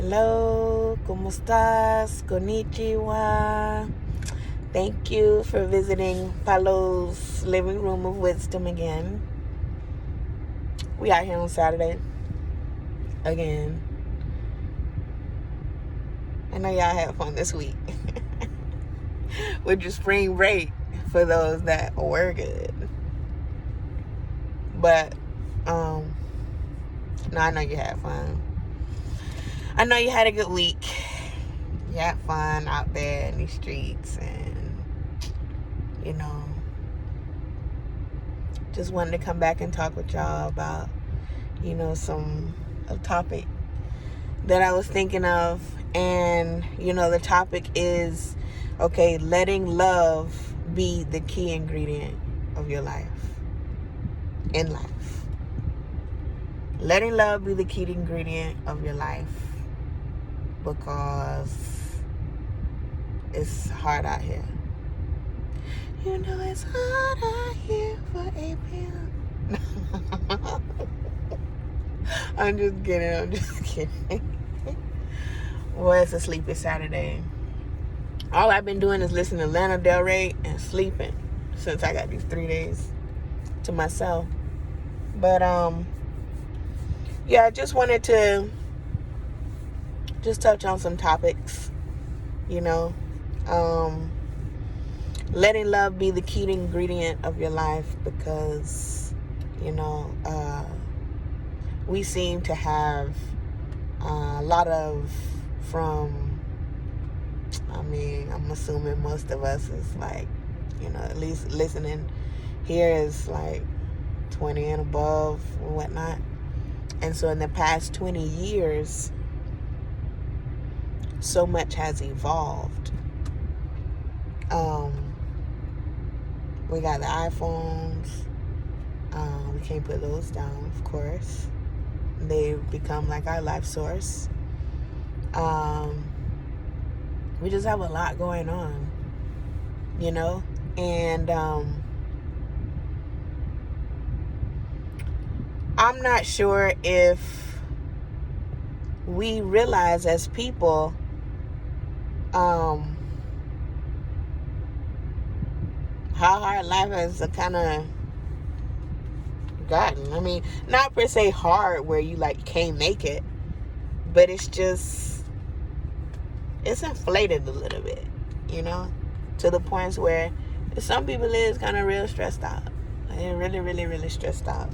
Hello, ¿cómo estás? Konnichiwa. Thank you for visiting Palo's Living Room of Wisdom again. We out here on Saturday again. I know y'all had fun this week with your spring break for those that were good. But no, I know you had fun. I know you had a good week. You had fun out there in these streets, and just wanted to come back and talk with y'all about a topic that I was thinking of. And the topic is, letting love be the key ingredient of your life, in life. Letting love be the key ingredient of your life, because it's hard out here. It's hard out here for a pimp. I'm just kidding. Well, it's a sleepy Saturday. All I've been doing is listening to Lana Del Rey and sleeping since I got these 3 days to myself. But I just wanted to just touch on some topics. Letting love be the key ingredient of your life, because we seem to have a lot of, I'm assuming most of us is like, at least listening here is like 20 and above and whatnot. And so in the past 20 years, so much has evolved. We got the iPhones. We can't put those down, of course. They've become like our life source. We just have a lot going on, and I'm not sure if we realize as people how hard life has kind of gotten. I mean, not per se hard where you can't make it, but it's inflated a little bit, to the points where some people is kind of real stressed out. They're really, really, really stressed out.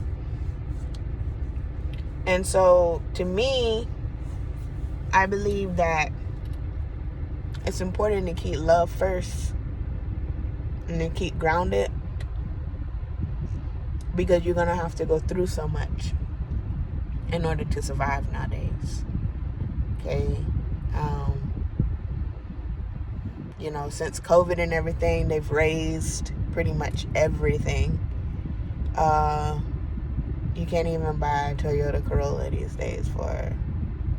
And so to me, I believe that it's important to keep love first and to keep grounded, because you're going to have to go through so much in order to survive nowadays. Okay? Since COVID and everything, they've raised pretty much everything. You can't even buy a Toyota Corolla these days for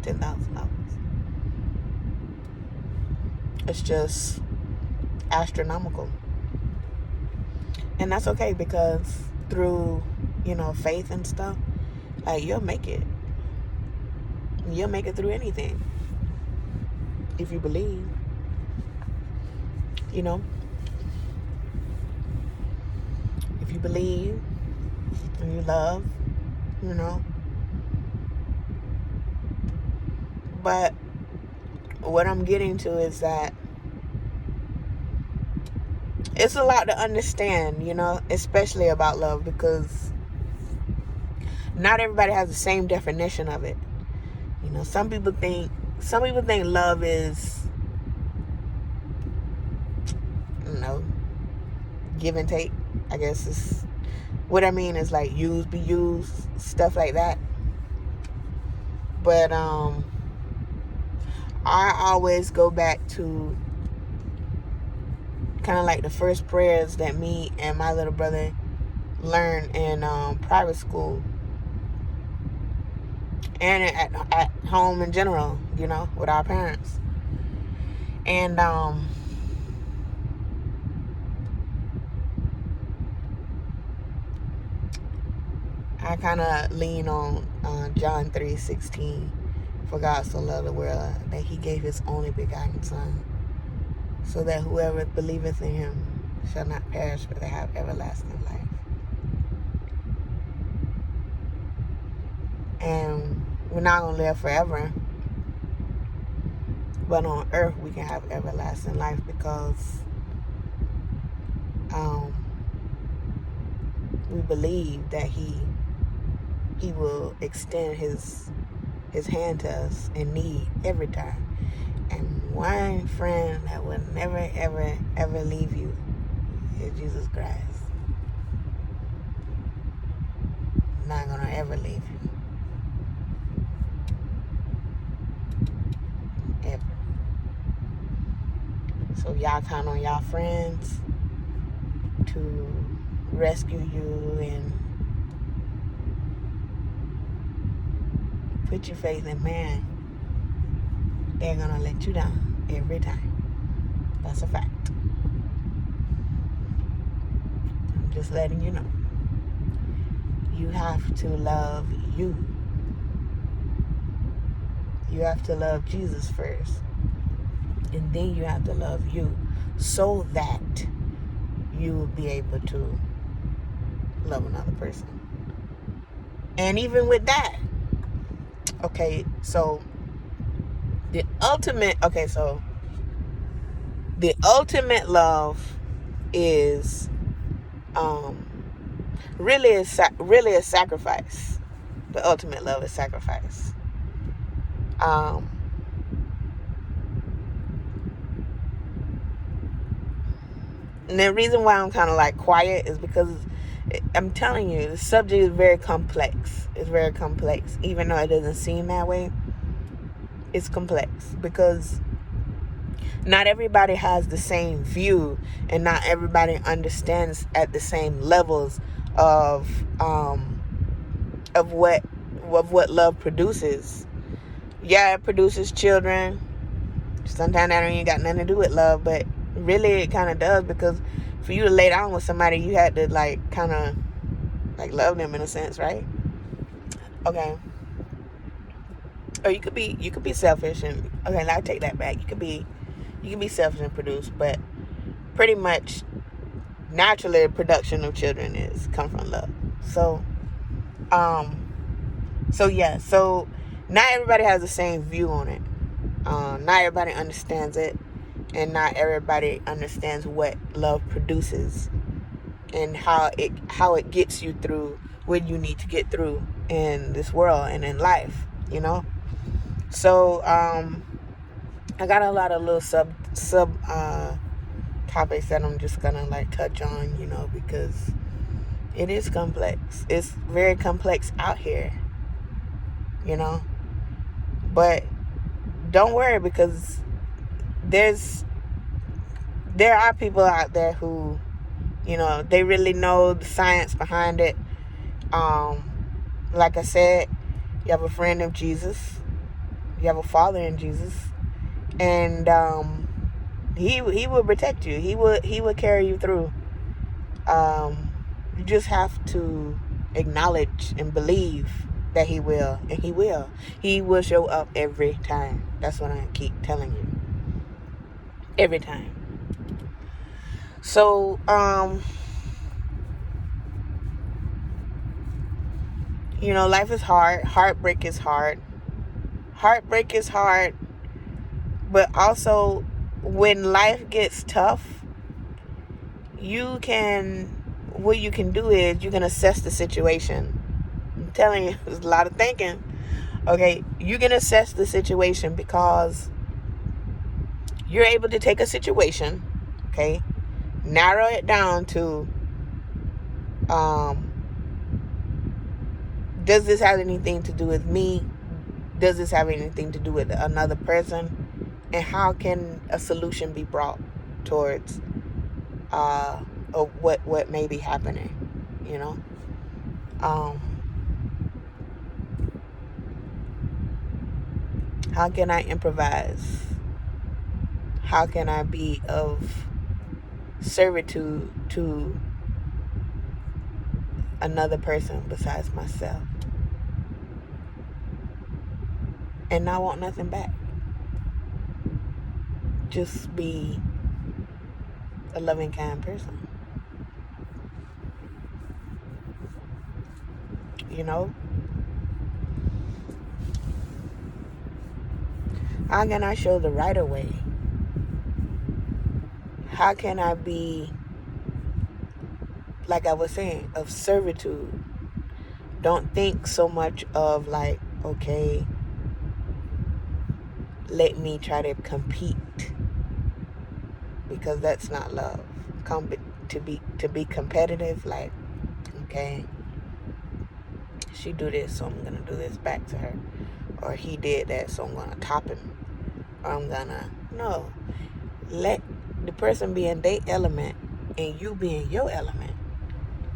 $10,000. It's just astronomical. And that's okay, because through, faith and stuff, you'll make it. You'll make it through anything if you believe. If you believe and you love, But what I'm getting to is that it's a lot to understand, especially about love, because not everybody has the same definition of it. Some people think love is, give and take. I guess is what I mean is like use, be used, stuff like that. But I always go back to kind of like the first prayers that me and my little brother learned in private school, and at home in general, with our parents. And I kind of lean on John 3:16, For God so loved the world that he gave his only begotten Son, so that whoever believeth in him shall not perish but have everlasting life. And we're not going to live forever, but on earth we can have everlasting life because we believe that he will extend his hand to us in need every time. And one friend that will never, ever, ever leave you is Jesus Christ. Not gonna ever leave you. Ever. So y'all count on y'all friends to rescue you and put your faith in man. They're gonna let you down every time. That's a fact. I'm just letting you know. You have to love you. You have to love Jesus first. And then you have to love you so that you will be able to love another person. And even with that, so the ultimate love is really a sacrifice. The ultimate love is sacrifice. And the reason why I'm kind of like quiet is because I'm telling you, the subject is very complex. It's very complex. Even though it doesn't seem that way, it's complex because not everybody has the same view, and not everybody understands at the same levels of what love produces. Yeah, it produces children. Sometimes that ain't got nothing to do with love, but really it kind of does, because for you to lay down with somebody, you had to like kind of like love them in a sense, right? Okay. Or you could be selfish and I take that back. You can be selfish and produce, but pretty much naturally the production of children come from love. So not everybody has the same view on it. Not everybody understands it, and not everybody understands what love produces and how it gets you through what you need to get through in this world and in life, So I got a lot of little sub topics that I'm just gonna like touch on, because it is complex. It's very complex out here, but don't worry, because there are people out there who, they really know the science behind it. Like I said, you have a friend of Jesus, you have a father in Jesus, and he will protect you. He will carry you through. You just have to acknowledge and believe that he will, and he will. He will show up every time. That's what I keep telling you. Every time. So, life is hard. Heartbreak is hard. Heartbreak is hard. But also, when life gets tough, what you can do is you can assess the situation. I'm telling you, there's a lot of thinking. Okay, you can assess the situation because you're able to take a situation, okay, narrow it down to, does this have anything to do with me? Does this have anything to do with another person? And how can a solution be brought towards what may be happening, how can I improvise? How can I be of servitude to another person besides myself? and not want nothing back. Just be a loving, kind person. You know? How can I show the right of way? How can I be, like I was saying, of servitude? Don't think so much of like, okay, let me try to compete, because that's not love. To be competitive, like, okay, she do this, so I'm gonna do this back to her, or he did that, so I'm gonna top him, or I'm gonna no. Let the person be in their element, and you be in your element,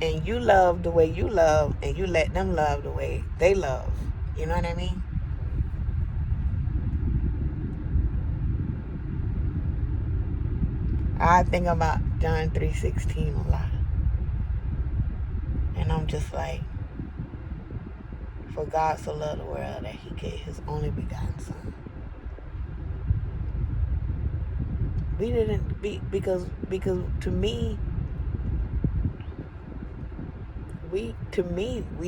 and you love the way you love, and you let them love the way they love. You know what I mean? I think about John 3:16 a lot, and I'm just like, for God so loved the world that he gave his only begotten son. We didn't be because to me we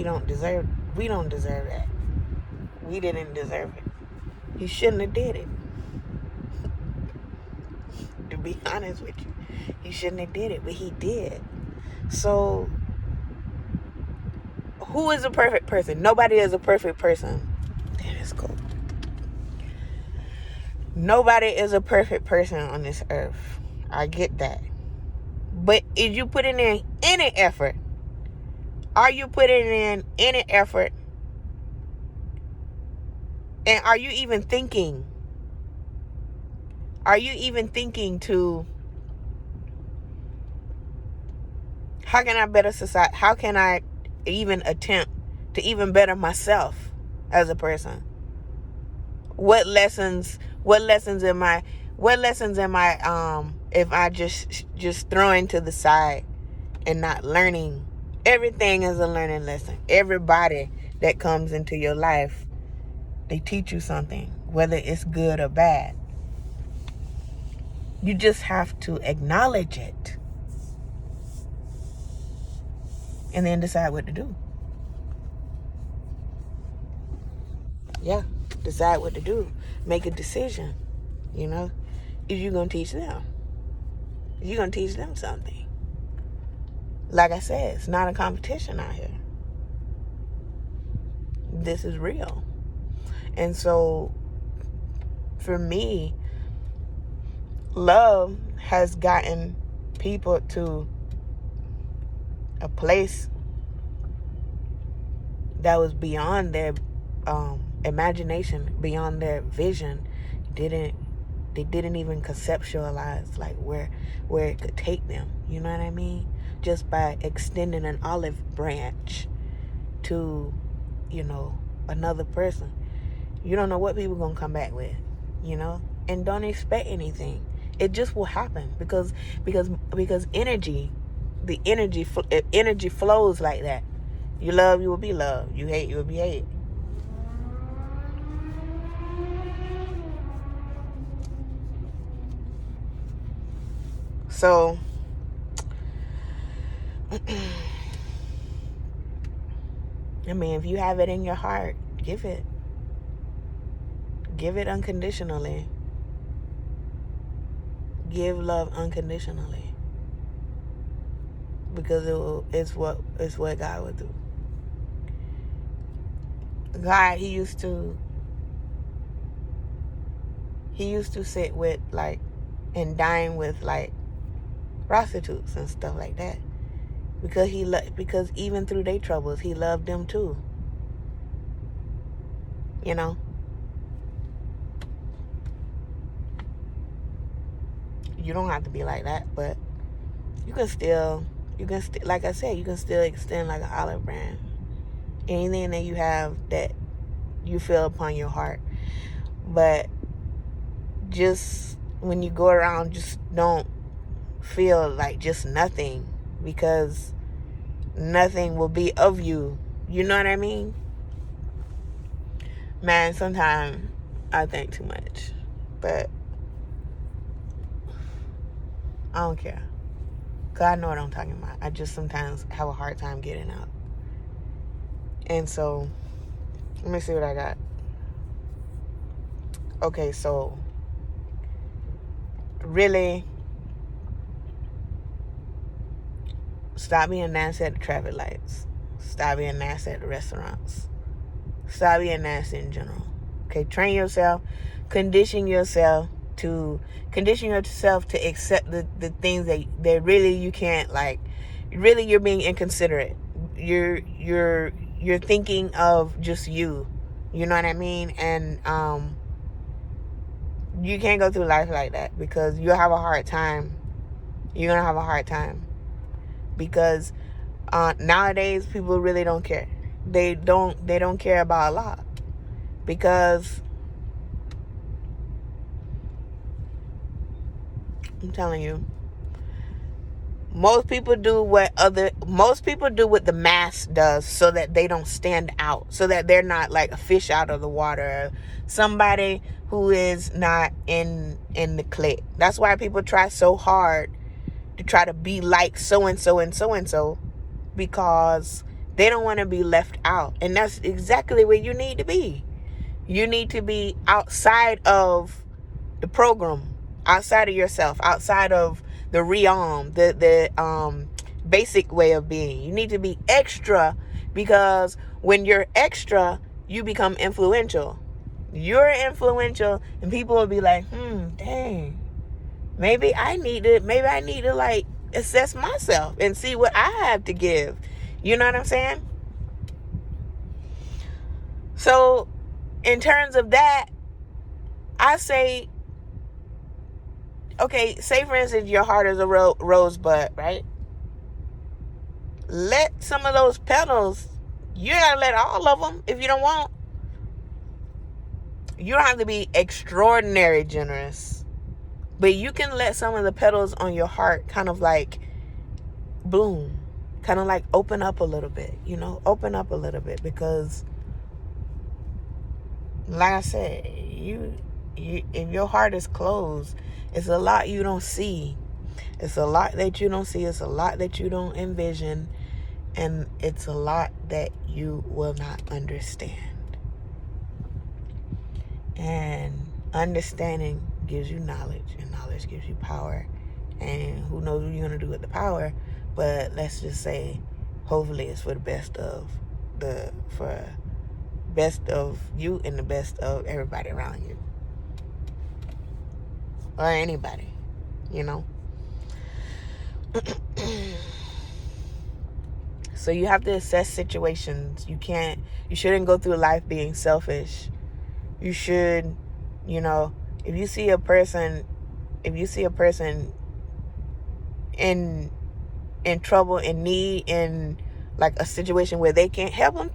don't deserve that. We didn't deserve it. He shouldn't have did it. To be honest with you, he shouldn't have did it, but he did. So who is a perfect person? Nobody is a perfect person. Damn, it's cool. Nobody is a perfect person on this earth. I get that. But is you putting in any effort? Are you putting in any effort? And are you even thinking? Are you even thinking to, how can I better society? How can I even attempt to even better myself as a person? What lessons am I if I just throwing to the side and not learning? Everything is a learning lesson. Everybody that comes into your life, they teach you something, whether it's good or bad. You just have to acknowledge it and then decide what to do. Yeah, decide what to do. Make a decision, you know, if you're going to teach them. If you're going to teach them something. Like I said, it's not a competition out here. This is real. And so, for me, love has gotten people to a place that was beyond their imagination, beyond their vision. They didn't even conceptualize like where it could take them. You know what I mean? Just by extending an olive branch to, another person. You don't know what people gonna come back with, and don't expect anything. It just will happen because energy, energy flows like that. You love, you will be loved. You hate, you will be hated. So, I mean, if you have it in your heart, give it. Give it unconditionally. Give love unconditionally. Because it's what God would do. God, he used to sit with and dine with prostitutes and stuff like that, because even through their troubles, he loved them too. You don't have to be like that, but you can still, like I said, you can still extend like an olive branch. Anything that you have that you feel upon your heart. But just when you go around, just don't feel like just nothing, because nothing will be of you. You know what I mean? Man, sometimes I think too much. But I don't care. Because I know what I'm talking about. I just sometimes have a hard time getting out. And so, let me see what I got. Okay, so, really, stop being nasty at the traffic lights. Stop being nasty at the restaurants. Stop being nasty in general. Okay, train yourself, condition yourself to accept the things that really you can't, like, really you're being inconsiderate. You're thinking of just you. You know what I mean? And you can't go through life like that, because you'll have a hard time. You're gonna have a hard time, because nowadays people really don't care. They don't care about a lot, because I'm telling you, most people do what the mass does, so that they don't stand out, so that they're not like a fish out of the water, somebody who is not in the clique. That's why people try so hard to try to be like so and so and so and so, because they don't want to be left out. And that's exactly where you need to be. You need to be outside of the program, outside of yourself, outside of the realm, the basic way of being. You need to be extra, because when you're extra, you become influential. You're influential, and people will be like, dang, maybe I need to like assess myself and see what I have to give. You know what I'm saying? So in terms of that, I say, okay, say for instance your heart is a rosebud, right? Let some of those petals, you gotta let all of them if you don't want. You don't have to be extraordinary generous, but you can let some of the petals on your heart kind of like bloom, kind of like open up a little bit, open up a little bit, because like I said, you if your heart is closed, it's a lot you don't see. It's a lot that you don't see. It's a lot that you don't envision. And it's a lot that you will not understand. And understanding gives you knowledge, and knowledge gives you power. And who knows what you're going to do with the power. But let's just say, hopefully it's for the best of you and the best of everybody around you. Or anybody, So you have to assess situations. You shouldn't go through life being selfish. You should, if you see a person in trouble, in need, in like a situation where they can't help them,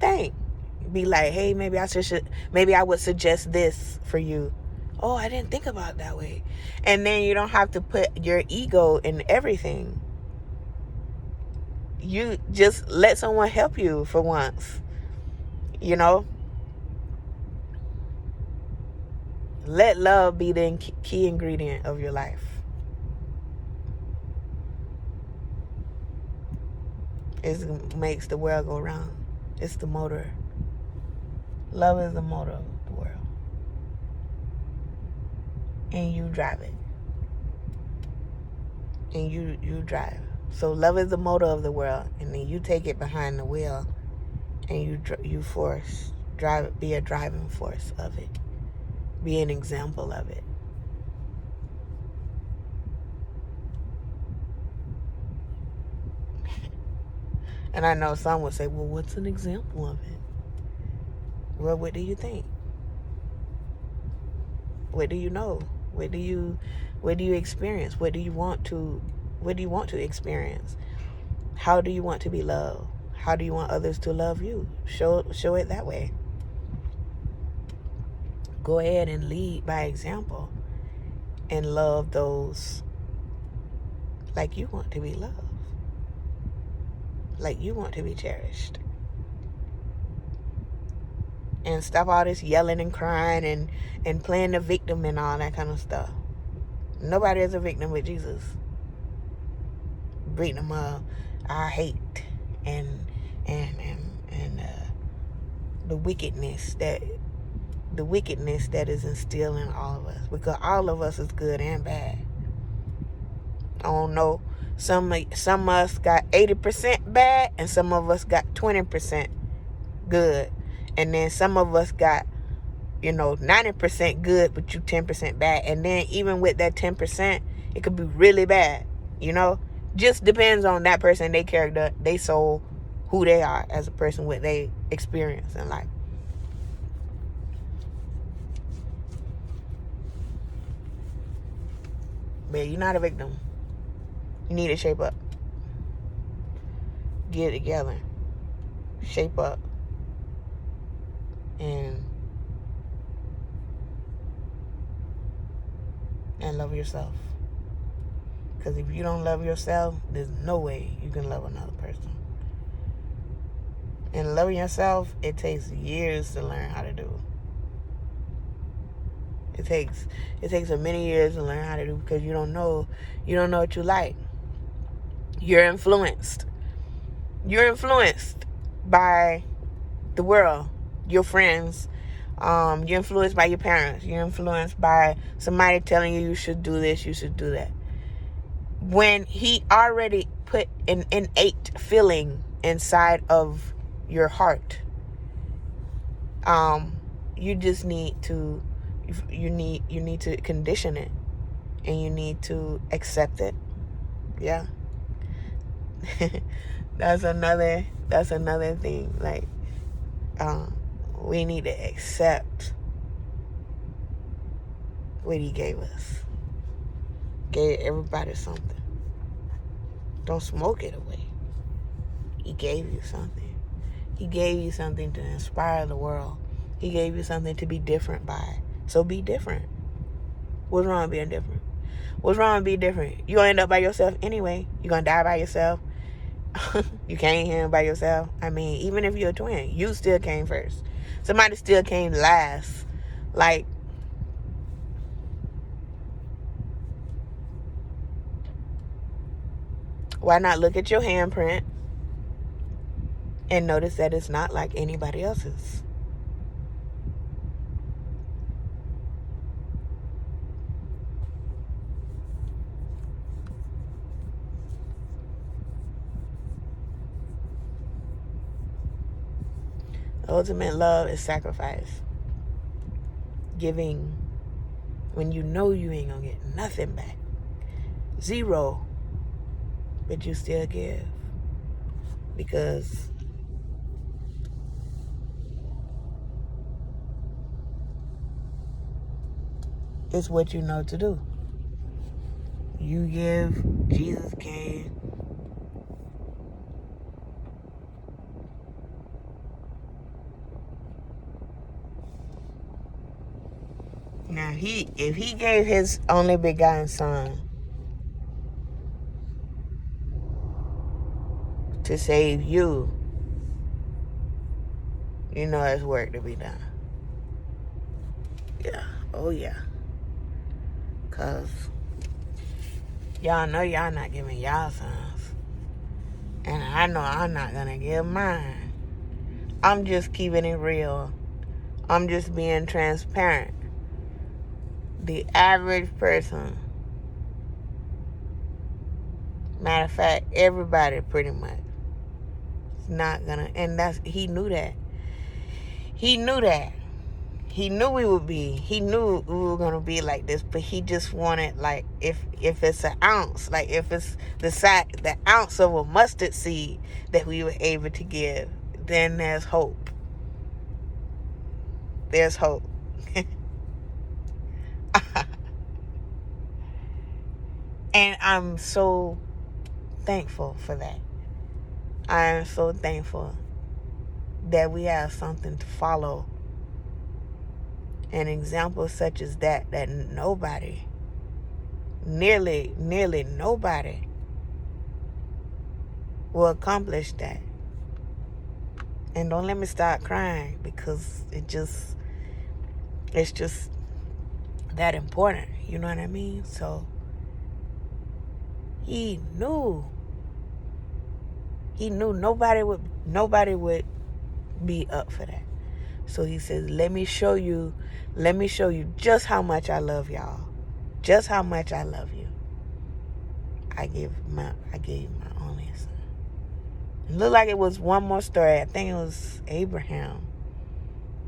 be like, hey, maybe I would suggest this for you. Oh, I didn't think about it that way. And then you don't have to put your ego in everything. You just let someone help you for once. Let love be the key ingredient of your life. It makes the world go round. It's the motor. Love is the motor of the world. And you drive it. And you drive. So love is the motor of the world, and then you take it behind the wheel, and you drive it, be a driving force of it, be an example of it. And I know some would say, well, what's an example of it? Well, what do you think? What do you know? What do you experience? What do you want to experience? How do you want to be loved? How do you want others to love you? Show it that way. Go ahead and lead by example, and love those like you want to be loved, like you want to be cherished. And stop all this yelling and crying and playing the victim and all that kind of stuff. Nobody is a victim with Jesus. Victim of our hate and the wickedness that is instilled in all of us, because all of us is good and bad. I don't know. Some of us got 80% bad, and some of us got 20% good, and then some of us got 90% good, but you 10% bad. And then even with that 10%, it could be really bad. Just depends on that person, their character, their soul, who they are as a person, what they experience in life. But you're not a victim. You need to shape up. Get it together. Shape up. And love yourself. Because if you don't love yourself, there's no way you can love another person. And loving yourself, it takes years to learn how to do. It takes many years to learn how to do, because you don't know what you like. You're influenced. You're influenced by the world, your friends. You're influenced by your parents. You're influenced by somebody telling you should do this, you should do that. When he already put an innate feeling inside of your heart, you just need to condition it, and you need to accept it. Yeah. That's another thing. Like, we need to accept what he gave us. Gave everybody something. Don't smoke it away. He gave you something. He gave you something to inspire the world. He gave you something to be different by. So be different. What's wrong with being different? What's wrong with being different? You're going to end up by yourself anyway. You're going to die by yourself. You came here by yourself. I mean, even if you're a twin, you still came first. Somebody still came last. Like, why not look at your handprint and notice that it's not like anybody else's? Ultimate love is sacrifice. Giving when you know you ain't gonna get nothing back. Zero. But you still give. Because it's what you know to do. You give, Jesus gave. Now, if he gave his only begotten son to save you, there's work to be done. Yeah. Oh, yeah. Because y'all know y'all not giving y'all sons. And I know I'm not going to give mine. I'm just keeping it real. I'm just being transparent. The average person, matter of fact, everybody pretty much, is not gonna, and he knew that. He knew that. He knew we were gonna be like this, but he just wanted, like, if it's an ounce, like if it's the ounce of a mustard seed that we were able to give, then there's hope. There's hope. And I'm so thankful for that. I am so thankful that we have something to follow. An example such as that nobody, nearly nobody will accomplish that. And don't let me start crying, because it's just that important. You know what I mean? So he knew nobody would be up for that. So he says, let me show you just how much I love y'all. Just how much I love you. I gave you my only son. It looked like it was one more story. I think it was Abraham.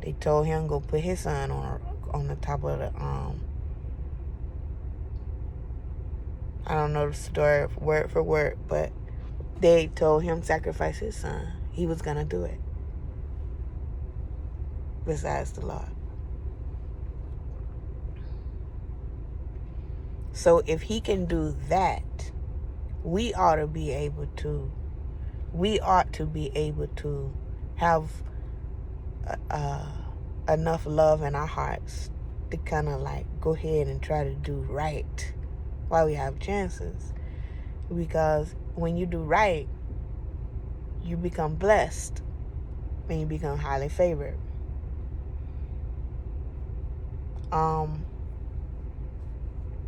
They told him go put his son on the top of the I don't know the story word for word, but they told him sacrifice his son. He was gonna do it. Besides the Lord. So if he can do that, we ought to be able to have enough love in our hearts to kind of like go ahead and try to do right while we have chances. Because when you do right, you become blessed and you become highly favored.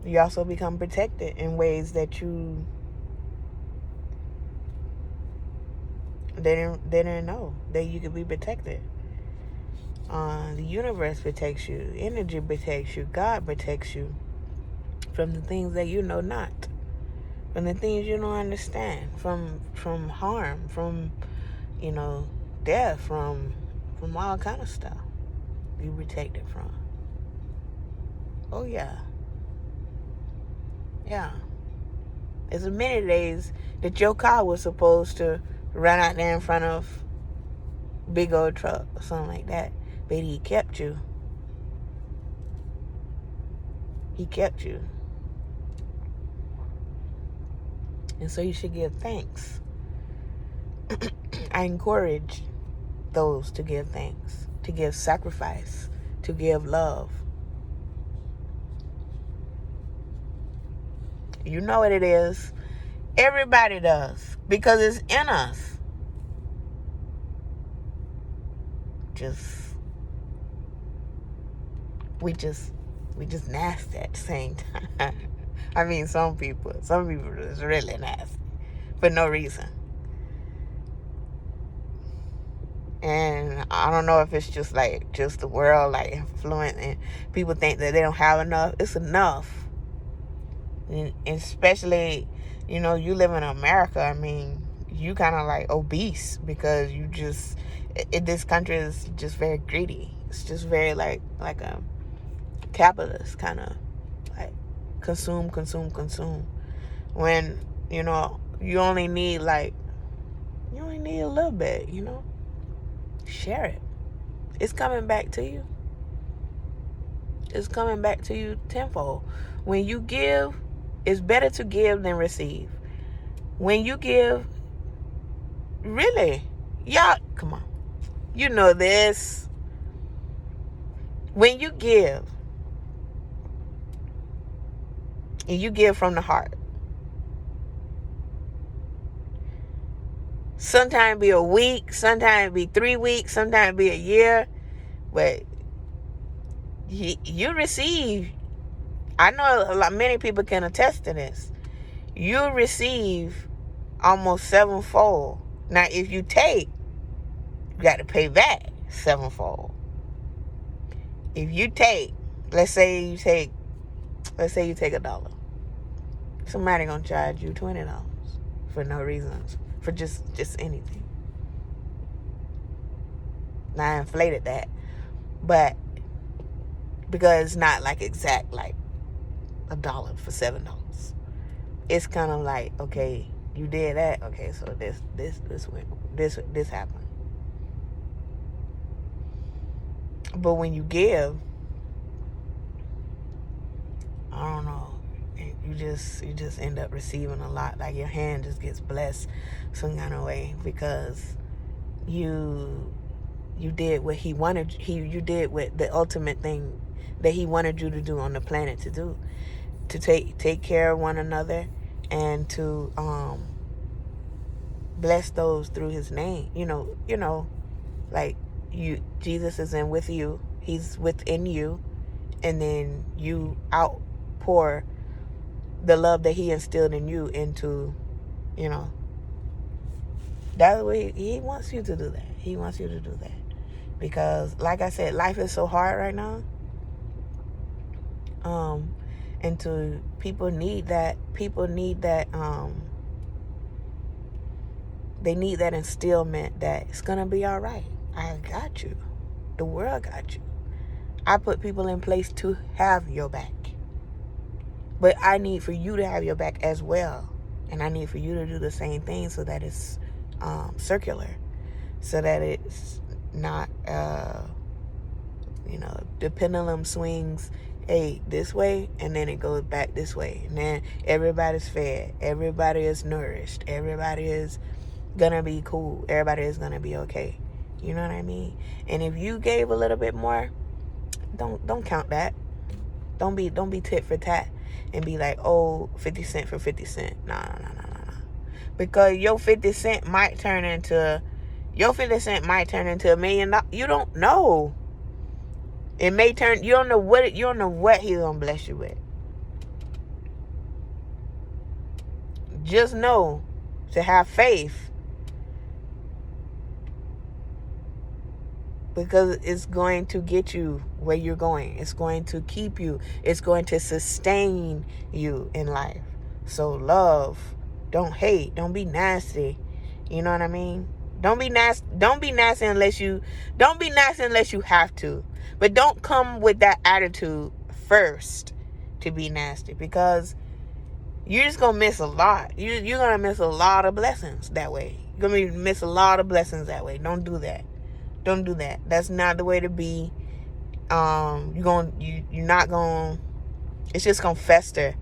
You also become protected in ways that you didn't know that you could be protected. The universe protects you. Energy protects you. God protects you from the things that you know not, from the things you don't understand, from harm, from death, from all kind of stuff. You protected from. Oh yeah. Yeah. There's many days that your car was supposed to run out there in front of a big old truck or something like that. But he kept you. He kept you. And so you should give thanks. I encourage those to give thanks, to give sacrifice, to give love. You know what it is. Everybody does, because it's in us. We just nasty at the same time. I mean, some people is really nasty for no reason. And I don't know if it's just the world influence, and people think that they don't have enough. It's enough. And especially, you live in America. I mean, you kind of obese because this country is just very greedy. It's just very like a capitalist kind of consume. When, you only need a little bit, share it. It's coming back to you. It's coming back to you tenfold. When you give, it's better to give than receive. When you give, really, y'all, come on. You know this. When you give, and you give from the heart, sometimes be a week, sometimes be 3 weeks, sometimes be a year, but you receive. I know many people can attest to this. You receive almost sevenfold. Now, if you take, you got to pay back sevenfold. If you take, let's say you take $1. Somebody gonna charge you $20 for no reason, for just anything. Now I inflated that, but because it's not exact $1 for $7. It's kind of okay, you did that, okay, so this happened. But when you give, I don't know, you just end up receiving a lot. Your hand just gets blessed some kind of way, because you did what he wanted. You did what the ultimate thing that he wanted you to do on the planet to do, to take care of one another, and to bless those through his name. Like, Jesus is in with you. He's within you. And then you outpour the love that he instilled in you into, that's what he wants you to do that. He wants you to do that. Because, like I said, life is so hard right now. And people need that, they need that instillment that it's going to be all right. I got you. The world got you. I put people in place to have your back. But I need for you to have your back as well. And I need for you to do the same thing so that it's circular. So that it's not, the pendulum swings this way and then it goes back this way. And then everybody's fed. Everybody is nourished. Everybody is going to be cool. Everybody is going to be okay. You know what I mean? And if you gave a little bit more, don't count that. Don't be tit for tat and be like, 50 cent for 50 cent. No. Because your 50 cent might turn into $1 million. You don't know. It may turn, you don't know what he's going to bless you with. Just know to have faith. Because it's going to get you where you're going. It's going to keep you. It's going to sustain you in life. So love. Don't hate. Don't be nasty. You know what I mean? Don't be nasty unless you have to. But don't come with that attitude first to be nasty, because you're just going to miss a lot. You're going to miss a lot of blessings that way. You're going to miss a lot of blessings that way. Don't do that. Don't do that. That's not the way to be. It's just going to fester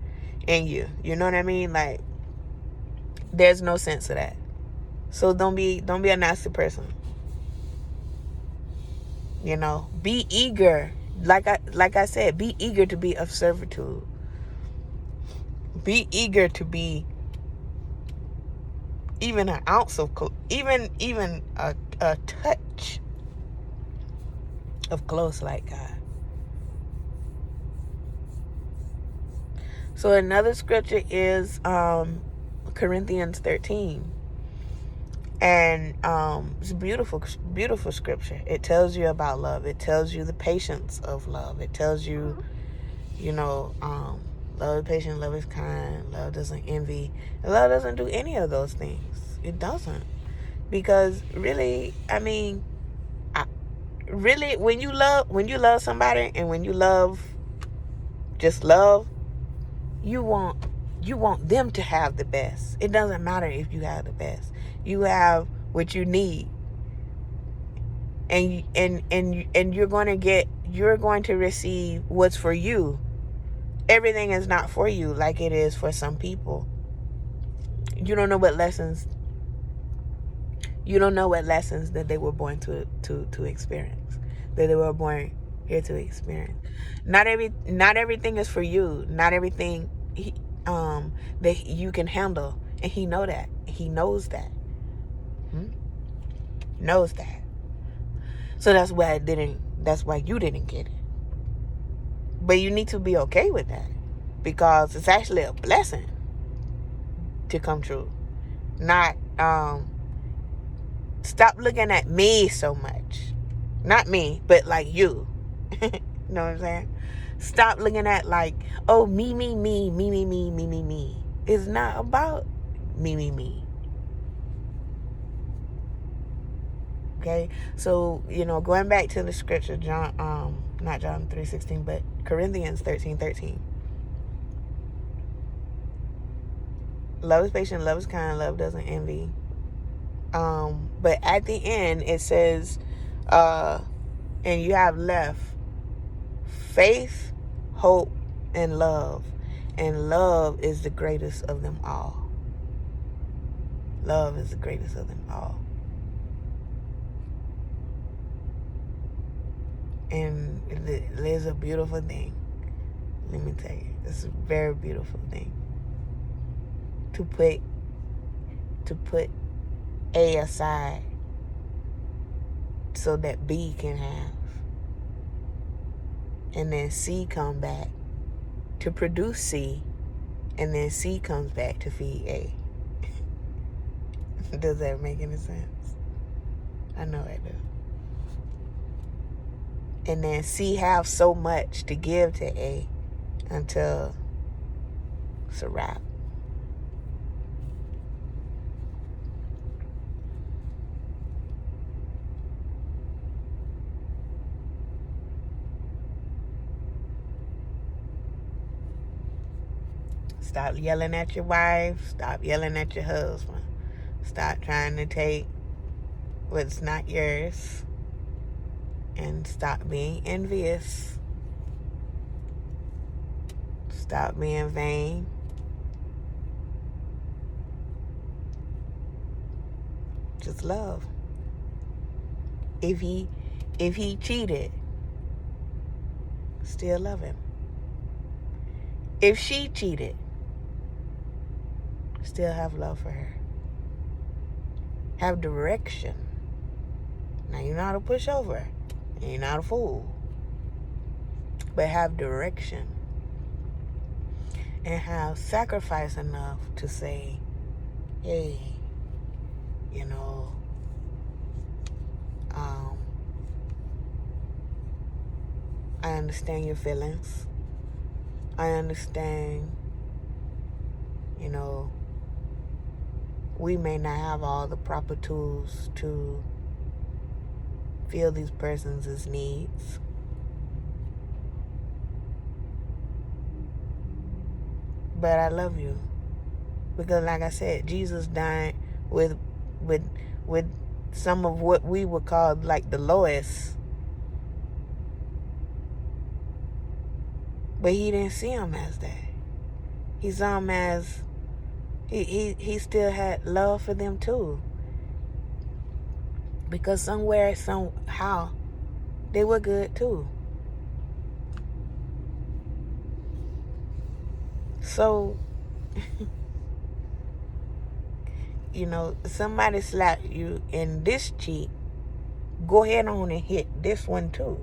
in you. You know what I mean? Like, there's no sense to that. So don't be a nasty person. Be eager. Like I said, be eager to be of servitude. Be eager to be even an ounce of even a touch of close like God. So another scripture is Corinthians 13. And it's a beautiful scripture. It tells you about love. It tells you the patience of love. It tells you, love is patient, love is kind, love doesn't envy. And love doesn't do any of those things. It doesn't. Because really, when you love somebody, and when you just love, you want them to have the best. It doesn't matter if you have the best. You have what you need. And you're going to receive what's for you. Everything is not for you like it is for some people. You don't know what lessons that they were born to experience, that they were born here to experience. Not everything is for you. Not everything that you can handle, and he knows that. Knows that. So that's why you didn't get it. But you need to be okay with that, because it's actually a blessing to come true. Not stop looking at me so much. Not me, but like you. You know what I'm saying? Stop looking at like, me. It's not about me. Okay? So, going back to the scripture, not John 3:16, but Corinthians 13:13. Love is patient, love is kind, love doesn't envy. But at the end it says, and you have left faith, hope, and love. And love is the greatest of them all. Love is the greatest of them all. And it is a beautiful thing. Let me tell you, it's a very beautiful thing. To put A aside so that B can have. And then C come back to produce C. And then C comes back to feed A. Does that make any sense? I know it does. And then C have so much to give to A until it's a wrap. Stop yelling at your wife. Stop yelling at your husband. Stop trying to take what's not yours. And stop being envious. Stop being vain. Just love. If he cheated, still love him. If she cheated, still have love for her. Have direction. Now, you're not a pushover. And you're not a fool. But have direction. And have sacrifice enough to say, hey, you know, I understand your feelings. I understand, you know, we may not have all the proper tools to fill these persons' needs. But I love you. Because like I said, Jesus died with some of what we would call like the lowest. But he didn't see him as that. He saw him as he still had love for them too. Because somewhere, somehow, they were good too. So, you know, somebody slapped you in this cheek, go ahead on and hit this one too.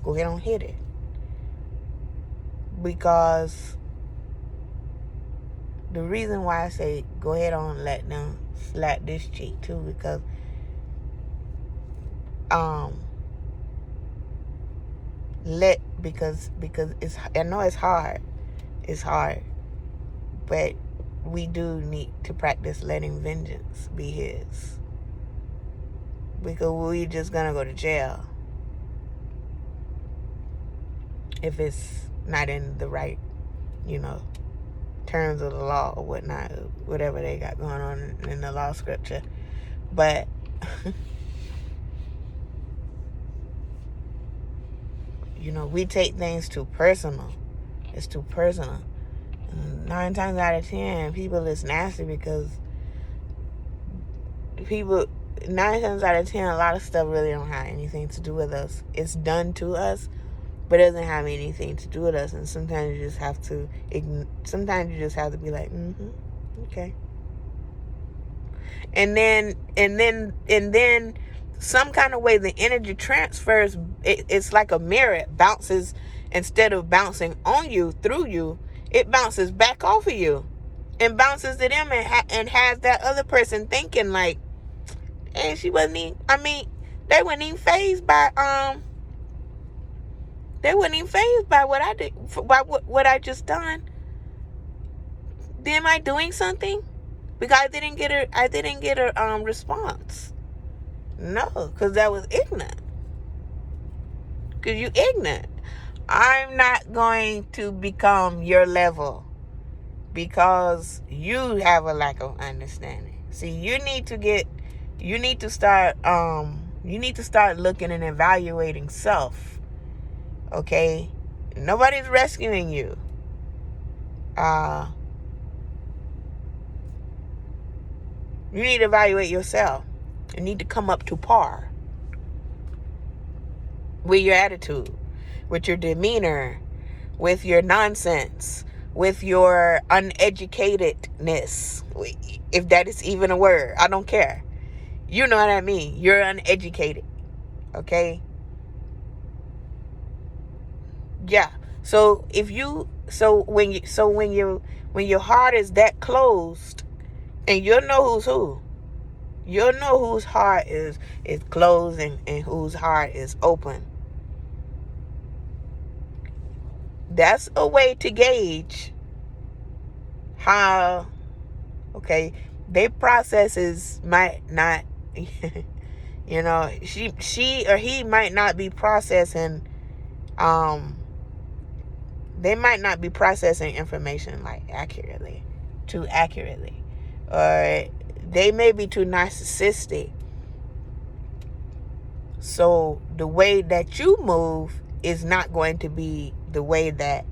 Go ahead on and hit it. Because the reason why I say go ahead on and let them slap this cheek too, because because it's, I know it's hard, but we do need to practice letting vengeance be his, because we're just gonna go to jail if it's not in the right, you know, terms of the law or whatnot, whatever they got going on in the law scripture. But you know, we take things too personal. It's too personal. 9 times out of 10, people is nasty because 9 times out of 10, a lot of stuff really don't have anything to do with us. It's done to us, but it doesn't have anything to do with us. And sometimes you just have to be like, okay. And then some kind of way the energy transfers, it's like a mirror. It bounces, instead of bouncing on you, through you, it bounces back off of you and bounces to them and has that other person thinking like, hey, they wasn't even fazed by what I did, by what I just done. Am I doing something? Because I didn't get a response. No, because that was ignorant. Because you ignorant. I'm not going to become your level because you have a lack of understanding. See, you need to start looking and evaluating self. Okay? Nobody's rescuing you. You need to evaluate yourself. You need to come up to par with your attitude, with your demeanor, with your nonsense, with your uneducatedness, if that is even a word. I don't care. You know what I mean. You're uneducated. Okay? Yeah. So when your heart is that closed, and you'll know who's who. You'll know whose heart is closed and whose heart is open. That's a way to gauge how, okay, their processes might not, you know, she or he might not be processing, they might not be processing information like too accurately, or they may be too narcissistic. So the way that you move is not going to be the way that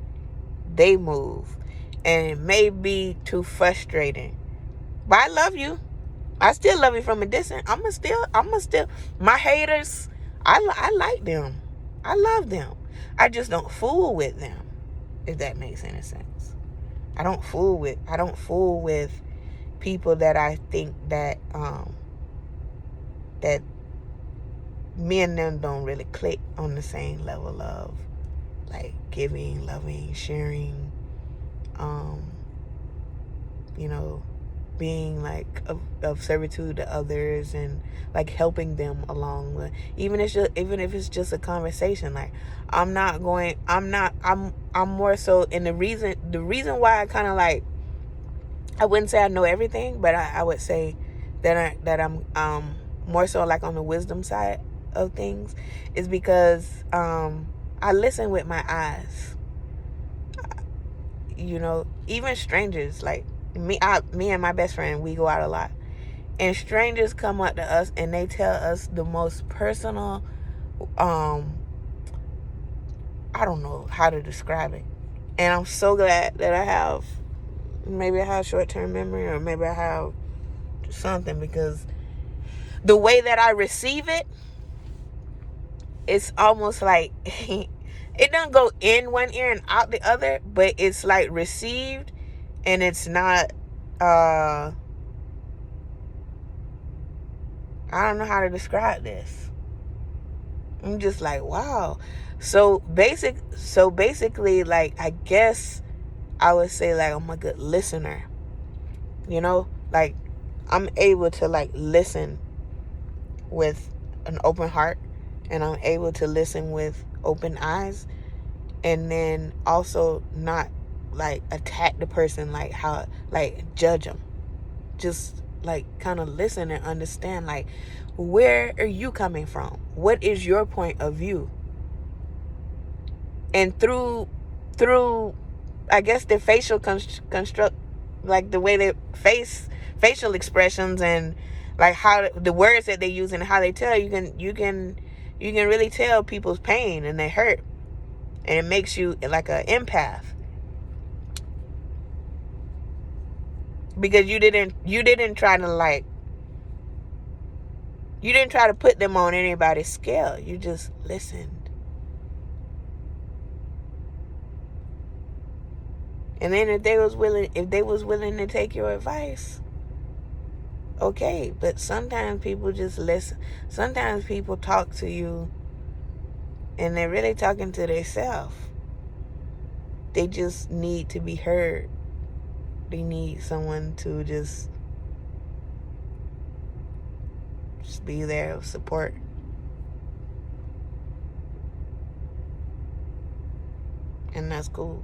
they move, and it may be too frustrating. But I love you. I still love you from a distance. I'ma still my haters, I like them. I love them. I just don't fool with them, if that makes any sense. I don't fool with people that I think that that me and them don't really click on the same level of like giving, loving, sharing, you know, being like of servitude to others, and like helping them along with, even if it's just a conversation. Like I'm more so, and the reason why I kind of like, I wouldn't say I know everything, but I would say that I'm more so like on the wisdom side of things, is because I listen with my eyes. You know, even strangers, like me and my best friend, we go out a lot, and strangers come up to us and they tell us the most personal, I don't know how to describe it. And I'm so glad that I have short-term memory, or maybe I have something, because the way that I receive it, it's almost like it doesn't go in one ear and out the other, but it's like received, and it's not I don't know how to describe this. I'm just like, wow. So basically, like, I guess I would say, like, I'm a good listener. You know, like, I'm able to like listen with an open heart, and I'm able to listen with open eyes, and then also not like attack the person, like how, like judge them. Just like kind of listen and understand, like, where are you coming from? What is your point of view? And through I guess the facial construct, like the way they facial expressions, and like how the words that they use and how they tell, you can really tell people's pain and their hurt, and it makes you like an empath, because you didn't try to put them on anybody's scale. You just listened. And then if they was willing to take your advice, okay. But sometimes people just listen. Sometimes people talk to you and they're really talking to themselves. They just need to be heard. They need someone to just be there with support. And that's cool.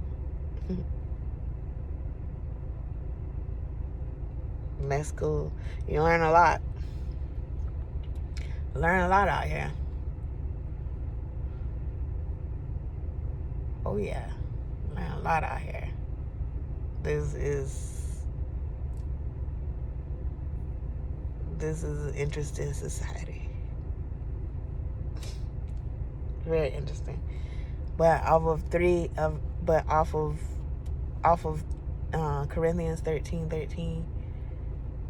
That's cool. You learn a lot. Learn a lot out here. Oh yeah. Learn a lot out here. This is an interesting society. Very interesting. But off of Corinthians 13:13,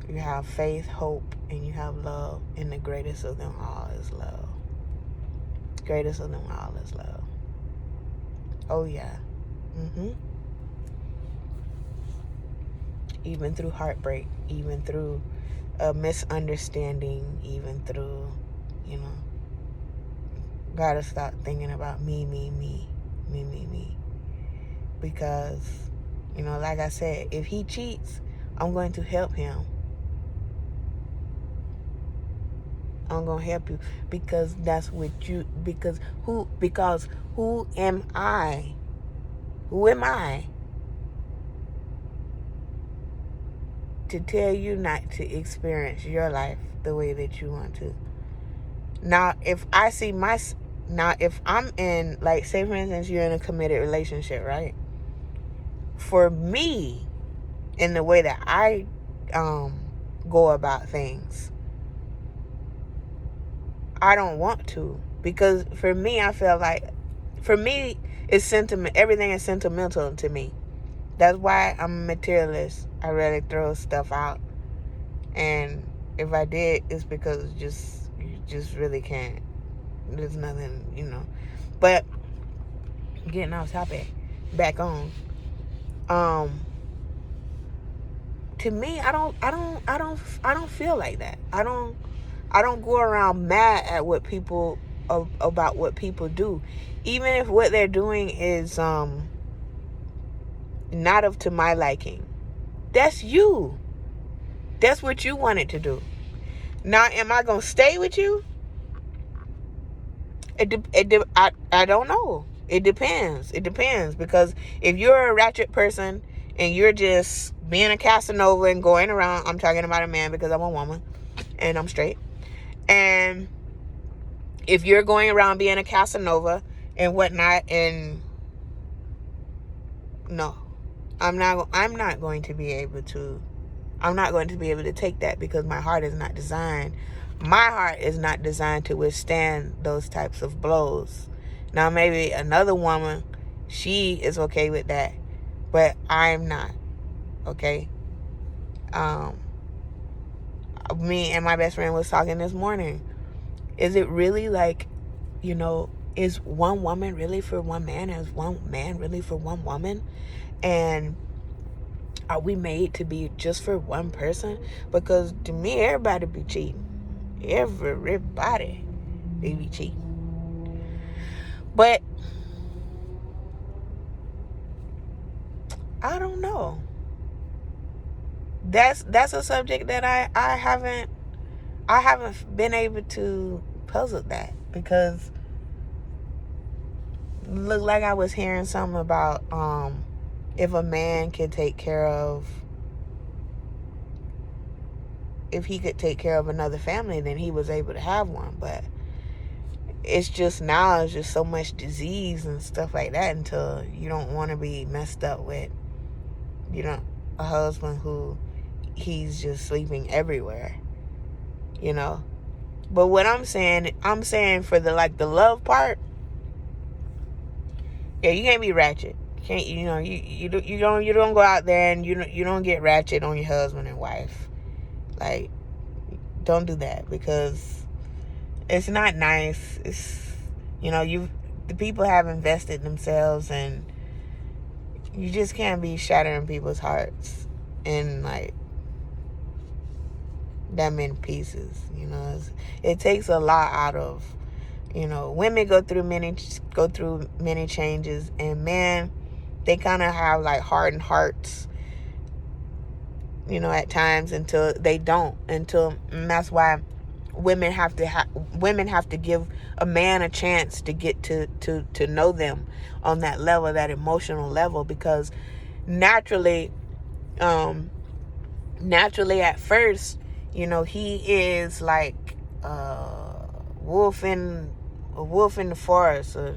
you have faith, hope, and you have love, and the greatest of them all is love. Greatest of them all is love. Oh yeah. Even through heartbreak, even through a misunderstanding, even through, gotta stop thinking about me. Because, like I said, if he cheats, I'm going to help him. I'm going to help you because that's what you, because who am I? Who am I to tell you not to experience your life the way that you want to? Now, if I'm in, like, say for instance, you're in a committed relationship, right? For me, in the way that I go about things, I don't want to, because for me, I feel like, for me, it's sentiment. Everything is sentimental to me. That's why I'm a materialist. I really throw stuff out, and if I did, it's because you just really can't. There's nothing, But getting off topic, back on. To me, I don't feel like that. I don't go around mad at what people about what people do, even if what they're doing is not up to my liking. That's you. That's what you wanted to do. Now, am I gonna stay with you? I don't know. It depends. Because if you're a ratchet person and you're just being a Casanova and going around, I'm talking about a man because I'm a woman and I'm straight. And if you're going around being a Casanova and whatnot, and no, I'm not going to be able to take that, because my heart is not designed to withstand those types of blows. Now, maybe another woman, she is okay with that, but I'm not. Okay. Me and my best friend was talking this morning. Is it really like, is one woman really for one man? Is one man really for one woman? And are we made to be just for one person? Because to me, everybody be cheating. Everybody, they be cheating. But I don't know. That's a subject that I haven't been able to puzzle that, because it looked like I was hearing something about if a man could take care of, if he could take care of another family, then he was able to have one. But it's just so much disease and stuff like that, until you don't want to be messed up with, a husband who he's just sleeping everywhere, But what I'm saying for the love part, yeah, you can't be ratchet. You can't, you don't go out there and you don't get ratchet on your husband and wife. Like, don't do that, because it's not nice. It's, the people have invested themselves, and you just can't be shattering people's hearts in like that many pieces. It takes a lot out of, women go through many changes, and men, they kind of have like hardened hearts, at times, until they don't. And that's why women have to give a man a chance to get to know them on that level, that emotional level, because naturally at first, he is like a wolf in the forest, or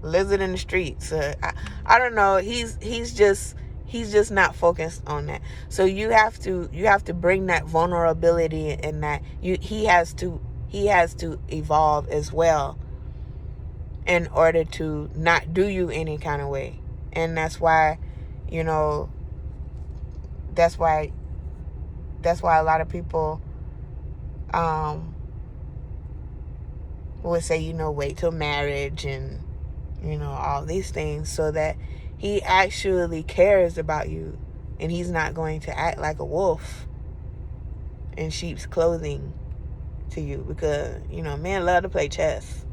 lizard in the streets. I don't know. He's just not focused on that. So you have to bring that vulnerability, and that he has to evolve as well, in order to not do you any kind of way. And that's why a lot of people would say, wait till marriage, and all these things, so that he actually cares about you, and he's not going to act like a wolf in sheep's clothing, to you because, men love to play chess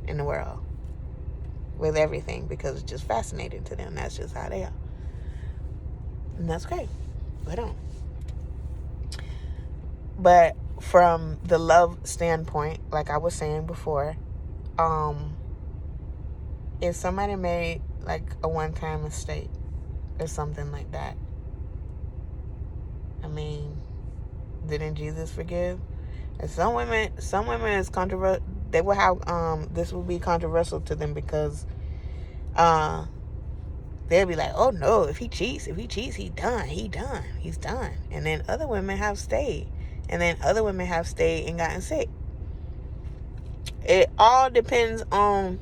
in the world with everything because it's just fascinating to them. That's just how they are. And that's great. But But from the love standpoint, like I was saying before, if somebody made like a one-time mistake or something like that, I mean, didn't Jesus forgive? And some women is controversial. They will have this will be controversial to them because they'll be like, oh no, if he cheats, he's done. And then other women have stayed, and then other women have stayed and gotten sick. It all depends on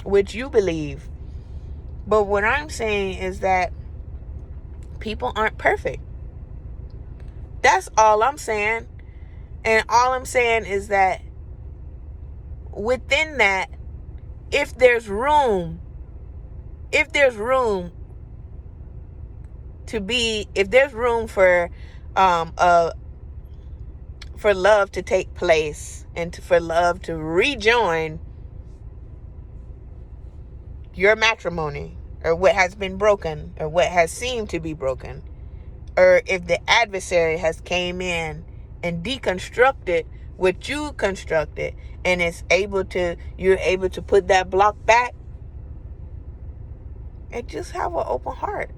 what you believe. But what I'm saying is that people aren't perfect. That's all I'm saying. And all I'm saying is that within that, if there's room for love to take place and for love to rejoin your matrimony, or what has been broken, or what has seemed to be broken, or if the adversary has came in and deconstructed what you constructed, and you're able to put that block back, and just have an open heart.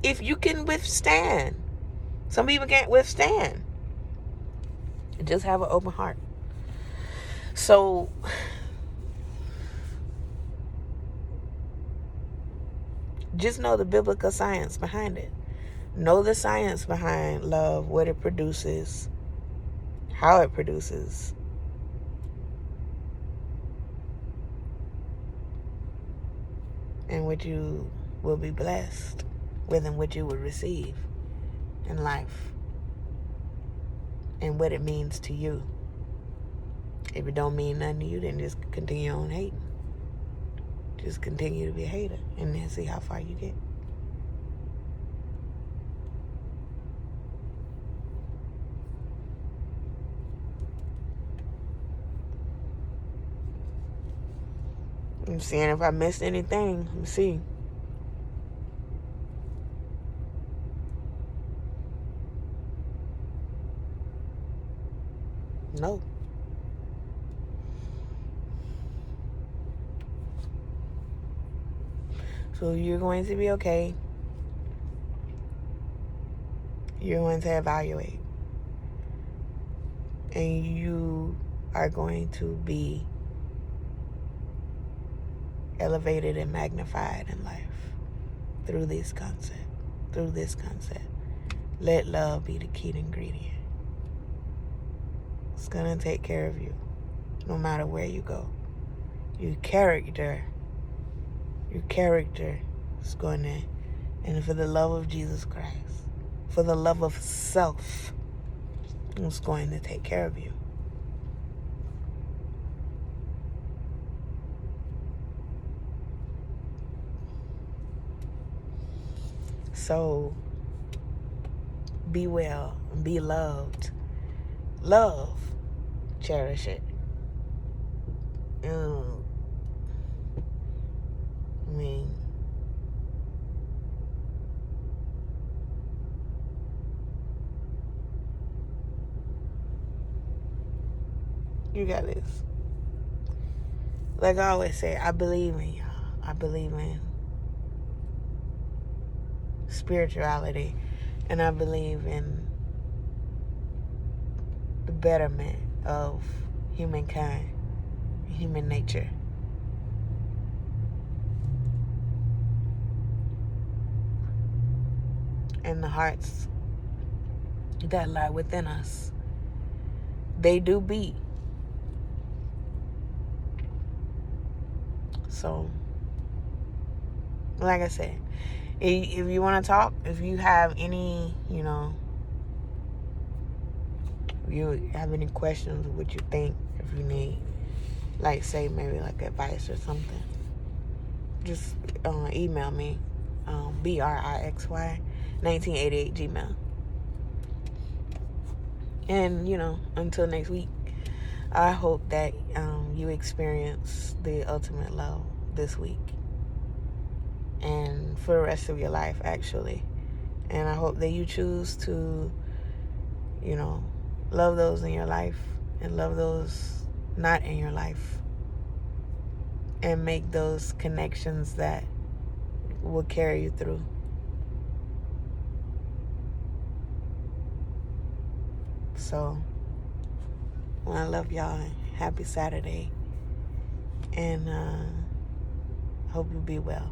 If you can withstand. Some people can't withstand. Just have an open heart. So just know the biblical science behind it. Know the science behind love, what it produces, how it produces. And what you will be blessed with, and what you will receive in life. And what it means to you. If it don't mean nothing to you, then just continue on hating. Just continue to be a hater, and then see how far you get. I'm seeing if I missed anything. Let me see. No. So you're going to be okay. You're going to evaluate. And you are going to be elevated and magnified in life through this concept. Let love be the key ingredient. It's going to take care of you no matter where you go. Your character is going to, and for the love of Jesus Christ, for the love of self, it's going to take care of you. So be well and be loved. Love. Cherish it. I mean, you got this. Like I always say, I believe in y'all. I believe in spirituality, and I believe in the betterment of humankind, human nature. And the hearts that lie within us, they do beat. So, like I said, if you want to talk, if you have any, if you have any questions of what you think, if you need, like, say, maybe like advice or something, just email me, BRIXY1988 gmail. And, until next week, I hope that you experience the ultimate love this week and for the rest of your life, actually. And I hope that you choose to, love those in your life and love those not in your life, and make those connections that will carry you through. So, I love y'all. Happy Saturday. And hope you be well.